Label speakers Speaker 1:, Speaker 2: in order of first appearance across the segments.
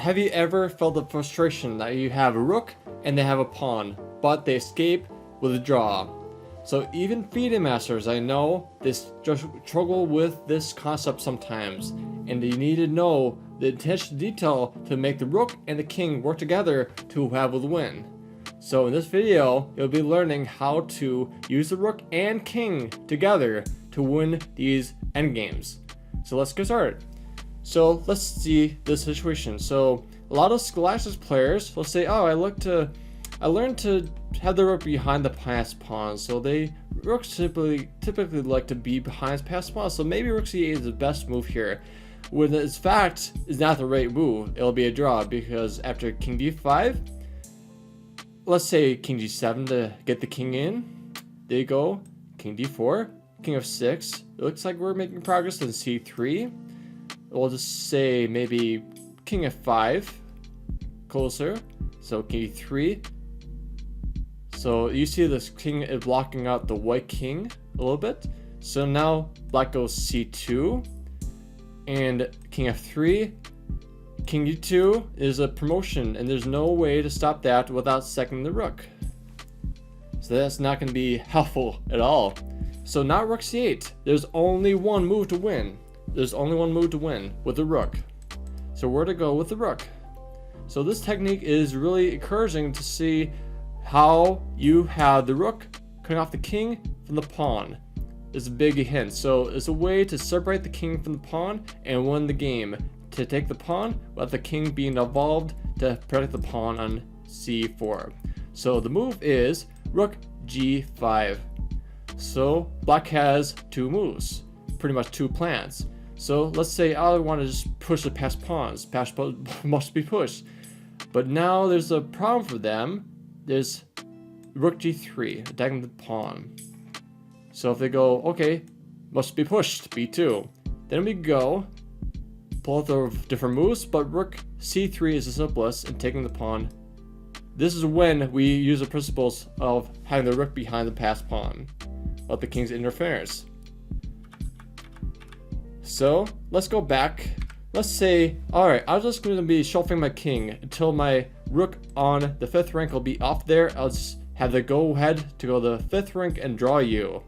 Speaker 1: have you ever felt the frustration that you have a rook and they have a pawn, but they escape with a draw? So even Fide Masters, I know, they struggle with this concept sometimes, and you need to know the attention to detail to make the rook and the king work together to have a win. So in this video, you'll be learning how to use the rook and king together to win these endgames. So let's get started. So let's see this situation. So a lot of Scholastic players will say, oh, I learned to have the rook behind the passed pawn. So rooks typically like to be behind passed pawn. So maybe rook c8 is the best move here. When in fact is not the right move. It'll be a draw because after king d5, let's say king g7 to get the king in. There you go. King d4, king f6. It looks like we're making progress in c3. We'll just say maybe king f5 closer. So king e3. So you see this king is blocking out the white king a little bit. So now black goes c2 and king f3. King d2 is a promotion, and there's no way to stop that without sacking the rook. So that's not going to be helpful at all. So now rook c8. There's only one move to win. There's only one move to win with the rook. So where to go with the rook? So this technique is really encouraging to see how you have the rook cutting off the king from the pawn. It's a big hint. So it's a way to separate the king from the pawn and win the game. To take the pawn without the king being involved to protect the pawn on c4. So the move is rook g5. So black has two moves, pretty much two plans. So let's say I want to just push the passed pawns. Passed pawn must be pushed. But now there's a problem for them. There's rook g3 attacking the pawn. So if they go, okay, must be pushed, b2. Then we go both of different moves, but rook c3 is the simplest in taking the pawn. This is when we use the principles of having the rook behind the passed pawn without the king's interference. So let's go back. Let's say, alright, I'm just going to be shuffling my king until my rook on the 5th rank will be off there. I'll just have the go ahead to go to the 5th rank and draw you.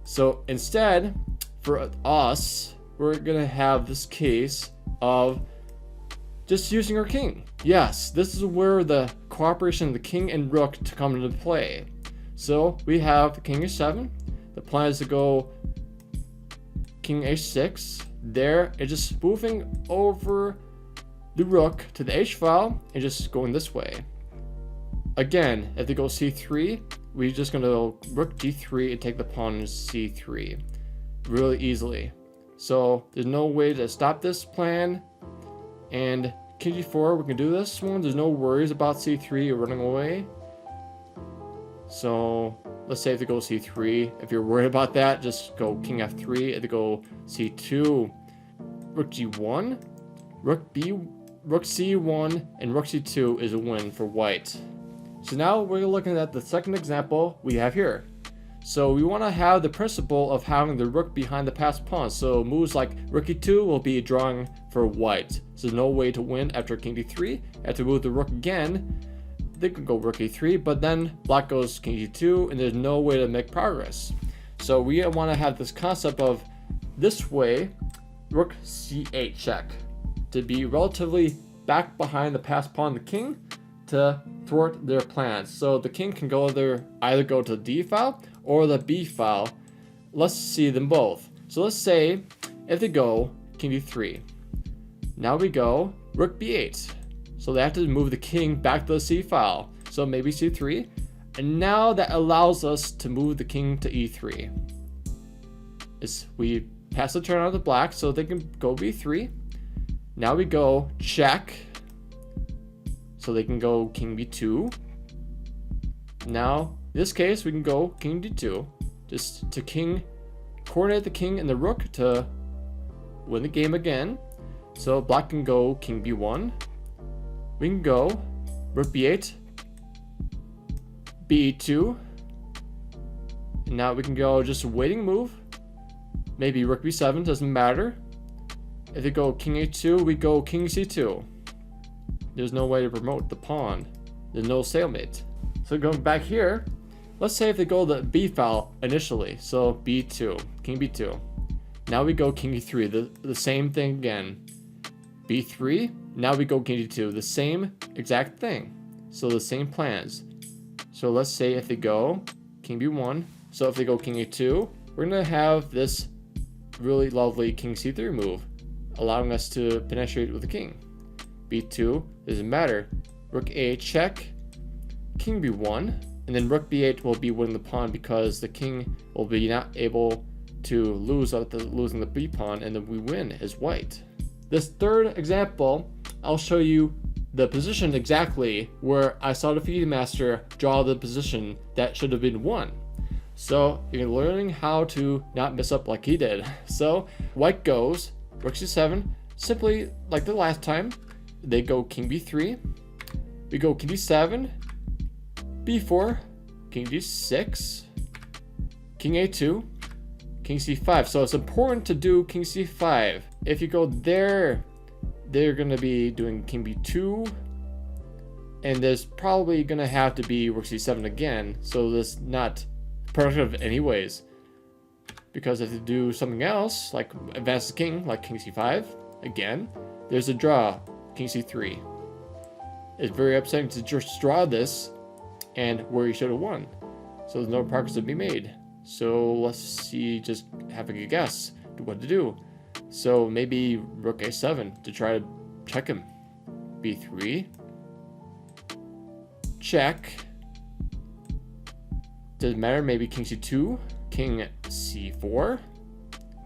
Speaker 1: So instead, for us, we're going to have this case of just using our king. Yes, this is where the cooperation of the king and rook to come into play. So we have the king h7. The plan is to go king h6. There, it's just moving over the rook to the h file and just going this way. Again, if they go c3, we're just going to go rook d3 and take the pawn in c3 really easily. So there's no way to stop this plan. And king g4, we can do this one. There's no worries about c3 or running away. So let's say if they go c3, if you're worried about that, just go king f3. If they go c2, rook g1, rook c1, and rook c2 is a win for white. So now we're looking at the second example we have here. So we want to have the principle of having the rook behind the passed pawn. So moves like rook e2 will be drawing for white. So there's no way to win after king d3. Have to move the rook again. They can go rook e3, but then black goes king e2, and there's no way to make progress. So we want to have this concept of this way, rook c8 check, to be relatively back behind the passed pawn, the king, to thwart their plans. So the king can go either go to the d file or the b file. Let's see them both. So let's say if they go king d3. Now we go rook b8. So they have to move the king back to the c file. So maybe c3. And now that allows us to move the king to e3. We pass the turn on to black so they can go b3. Now we go check. So they can go king b2. Now, in this case, we can go king d2. Just to coordinate the king and the rook to win the game again. So black can go king b1. We can go rook b8, b2. And now we can go just a waiting move. Maybe rook b7, doesn't matter. If they go king a2, we go king c2. there's no way to promote the pawn. There's no stalemate. So going back here, let's say if they go the b file initially, so b2, king b2. Now we go king e3, the same thing again. b3, now we go king d2, the same exact thing. So the same plans. So let's say if they go king b1, so if they go king a2, we're gonna have this really lovely king c3 move, allowing us to penetrate with the king. b2, doesn't matter. Rook a8 check, king b1, and then rook b8 will be winning the pawn because the king will be not able to lose after losing the b pawn, and then we win as white. This third example, I'll show you the position exactly where I saw the Fide Master draw the position that should have been won. So you're learning how to not mess up like he did. So white goes rook c7, simply like the last time. They go king b3, we go king d7, b4, king d6, king a2, king c5. So it's important to do king c5. If you go there, they're going to be doing king b2, and there's probably going to have to be rook c7 again, so that's not productive anyways, because if you do something else like advance the king, like king c5 again, there's a draw, king c3. It's very upsetting to just draw this and where you should have won, so there's no progress to be made. So let's see, just have a guess what to do. So maybe rook a7 to try to check him. b3, check, doesn't matter. Maybe king c2, king c4,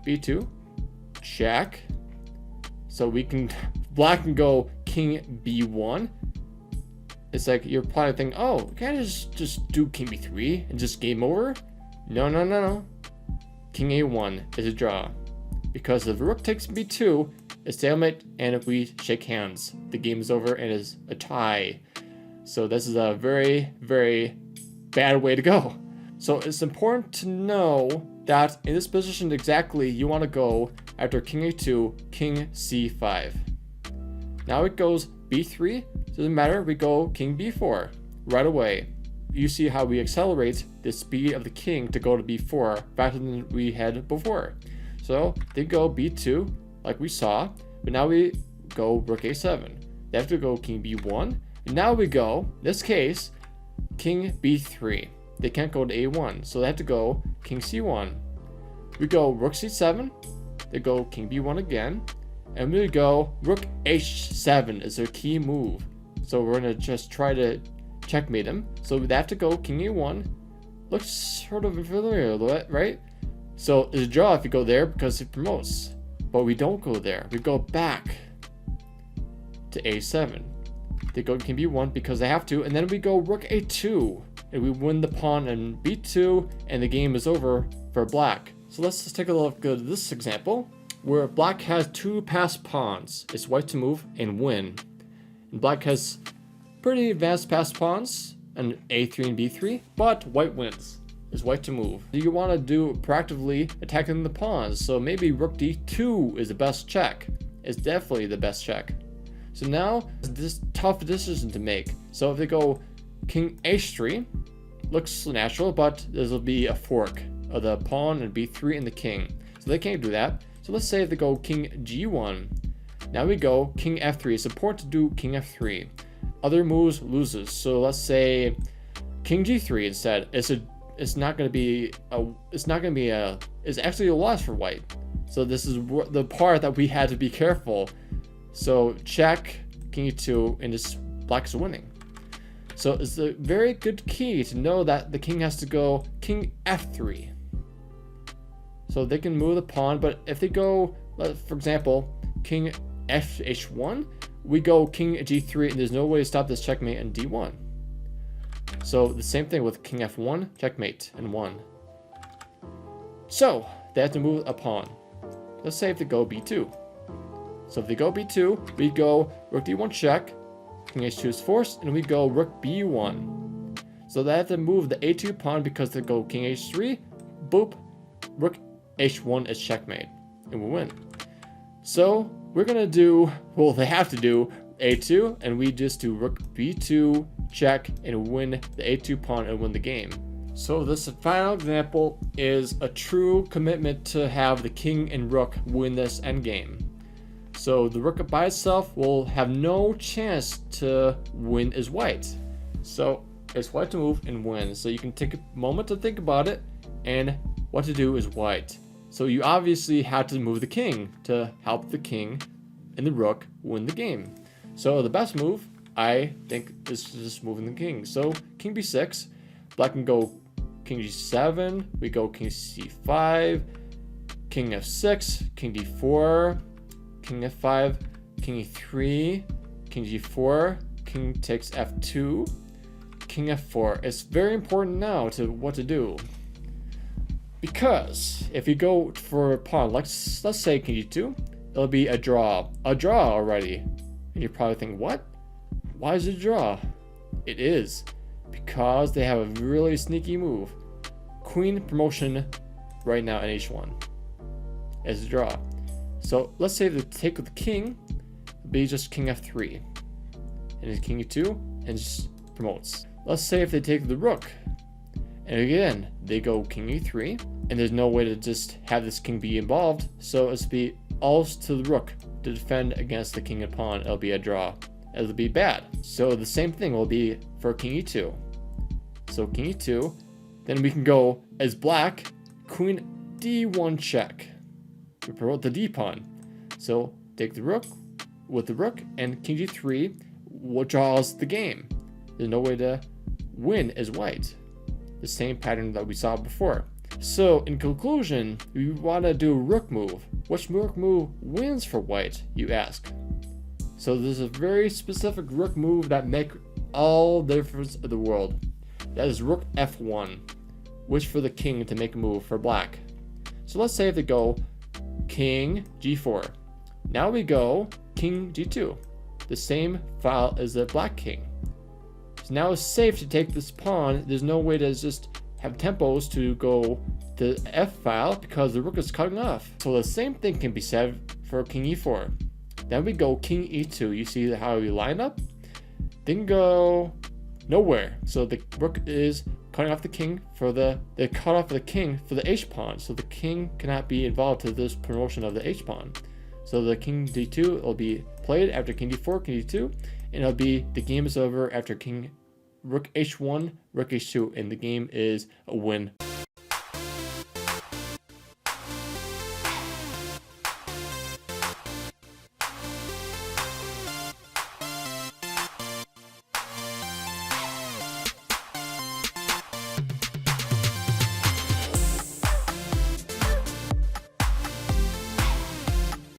Speaker 1: b2, check. So we can, black can go king b1. It's like you're probably thinking, oh, can't I just do king b3 and just game over? No. King a1 is a draw, because if rook takes b2, it's stalemate, and if we shake hands, the game is over and is a tie. So this is a very, very bad way to go. So it's important to know that in this position exactly, you want to go after king a2, king c5. Now it goes b3, doesn't matter, we go king b4 right away. You see how we accelerate the speed of the king to go to b4 faster than we had before. So they go b2 like we saw, but now we go rook a7. They have to go king b1, and now we go, in this case, king b3. They can't go to a1, so they have to go king c1. We go rook c7, they go king b1 again, and we go rook h7 is their key move. So we're gonna just try to checkmate him. So they have to go king a1. Looks sort of familiar, right? So it's a draw if you go there because it promotes. But we don't go there. We go back to a7. They go king b1 because they have to, and then we go rook a2, and we win the pawn on b2, and the game is over for black. So let's just take a look at this example, where black has two passed pawns. It's white to move and win. And black has pretty advanced passed pawns, and a3 and b3, but white wins. It's white to move. You want to do proactively attacking the pawns, so maybe rook d2 is the best check. It's definitely the best check. So now, this tough decision to make. So if they go king h3, looks natural, but this will be a fork of the pawn and b3 and the king. So they can't do that. So let's say if they go king g1. Now we go king f3. It's important to do king f3. Other moves loses. So let's say king g3 instead. It's actually a loss for white. So this is the part that we had to be careful. So check king e2, and this black is winning. So it's a very good key to know that the king has to go king f3. So they can move the pawn, but if they go, for example, king h1, we go king g3, and there's no way to stop this checkmate in d1. So the same thing with king f1, checkmate, and 1. So they have to move a pawn. Let's say if they go b2. So if they go b2, we go rook d1 check, king h2 is forced, and we go rook b1. So they have to move the a2 pawn because they go king h3, boop, rook h1 is checkmate, and we win. So we're gonna do, well, they have to do a2, and we just do rook b2, check, and win the a2 pawn and win the game. So this final example is a true commitment to have the king and rook win this endgame. So the rook by itself will have no chance to win as white. So it's white to move and win. So you can take a moment to think about it, and what to do is white. So you obviously have to move the king to help the king and the rook win the game. So the best move, I think, is just moving the king. So king b6, black can go king g7, we go king c5, king f6, king d4, king f5, king e3, king g4, king takes f2, king f4. It's very important now to what to do, because if you go for a pawn, let's say king g2, it'll be a draw already. And you probably think, what? Why is it a draw? It is because they have a really sneaky move. Queen promotion right now in h1 as a draw. So let's say the take with the king would be just king f3, and it's king e2 and just promotes. Let's say if they take the rook, and again they go king e3, and there's no way to just have this king be involved, so it's be all to the rook to defend against the king and pawn. It'll be a draw. It'll be bad. So the same thing will be for king e2. So king e2, then we can go as black, queen d1 check. We promote the d pawn. So take the rook with the rook, and king g3 draws the game. There's no way to win as white. The same pattern that we saw before. So in conclusion, we want to do a rook move. Which rook move wins for white, you ask? So there's a very specific rook move that makes all the difference in the world. That is rook f1, which for the king to make a move for black. So let's say if they go king g4. Now we go king g2, the same file as the black king. So now it's safe to take this pawn. There's no way to just have tempos to go to f file because the rook is cutting off. So the same thing can be said for king e4. Then we go king e2. You see how we line up? Then go nowhere. So the rook is cutting off the king for the cut off the king for the h pawn. So the king cannot be involved to this promotion of the h pawn. So the king d2 will be played after king d4, king d2, and it'll be the game is over after king rook h1, rook h2, and the game is a win.